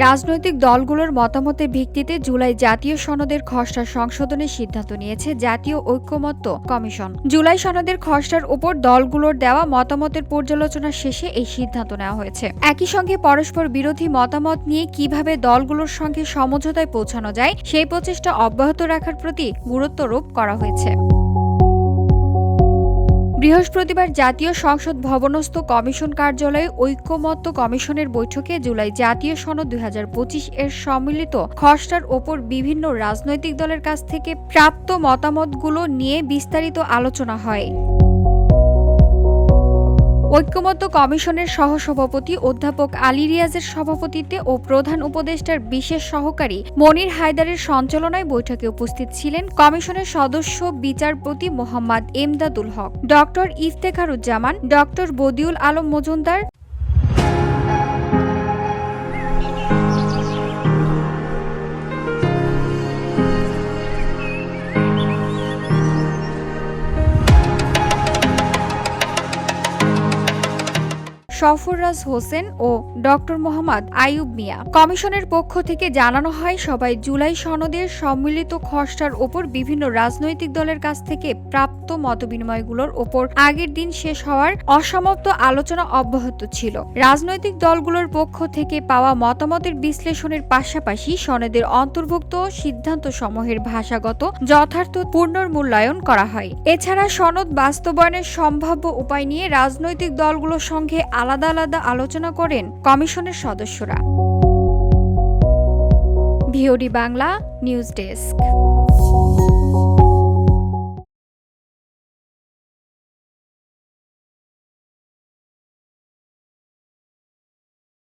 রাজনৈতিক দলগুলোর মতামতের ভিত্তিতে জুলাই জাতীয় সনদের খসড়া সংশোধনের সিদ্ধান্ত নিয়েছে জাতীয় ঐকমত্য কমিশন। জুলাই সনদের খসড়ার উপর দলগুলোর দেওয়া মতামতের পর্যালোচনা শেষে এই সিদ্ধান্ত নেওয়া হয়েছে। একই সঙ্গে পরস্পর বিরোধী মতামত নিয়ে কিভাবে দলগুলোর সঙ্গে সমঝোতায় পৌঁছানো যায় সেই প্রচেষ্টা অব্যাহত রাখার প্রতি গুরুত্বারোপ করা হয়েছে। বৃহস্পতিবার জাতীয় সংসদ ভবনস্থ কমিশন কার্যালয়ে ঐকমত্য কমিশনের বৈঠকে জুলাই জাতীয় সনদ ২০২৫ এর সম্মিলিত খসড়ার ওপর বিভিন্ন রাজনৈতিক দলের কাছ থেকে প্রাপ্ত মতামতগুলো নিয়ে বিস্তারিত আলোচনা হয়। ঐকমত্য কমিশনের সহসভাপতি অধ্যাপক আলী রিয়াজের সভাপতিত্বে ও প্রধান উপদেষ্টার বিশেষ সহকারী মনির হায়দারের সঞ্চালনায় বৈঠকে উপস্থিত ছিলেন কমিশনের সদস্য বিচারপতি মোহাম্মদ এমদাদুল হক, ডক্টর ইফতেখারুজ্জামান, ডক্টর বদিউল আলম মজুমদার, সফররাজ হোসেন ও ডক্টর মোহাম্মদ আইয়ুব মিয়া। কমিশনের পক্ষ থেকে জানানো হয়, সবাই জুলাই সনদের সম্মিলিত খসড়ার ওপর বিভিন্ন রাজনৈতিক দলের কাছ থেকে প্রাপ্ত মতবিনিময়গুলোর ওপর আগের দিন শেষ হওয়ার অসমাপ্ত আলোচনা অব্যাহত ছিল। রাজনৈতিক দলগুলোর পক্ষ থেকে পাওয়া মতামতের বিশ্লেষণের পাশাপাশি সনদের অন্তর্ভুক্ত সিদ্ধান্তসমূহের ভাষাগত যথার্থ পুনর্মূল্যায়ন করা হয়। এছাড়া সনদ বাস্তবায়নের সম্ভাব্য উপায় নিয়ে রাজনৈতিক দলগুলোর সঙ্গে আলাদা আলাদা আলোচনা করেন কমিশনের সদস্যরা। VOD Bangla news desk.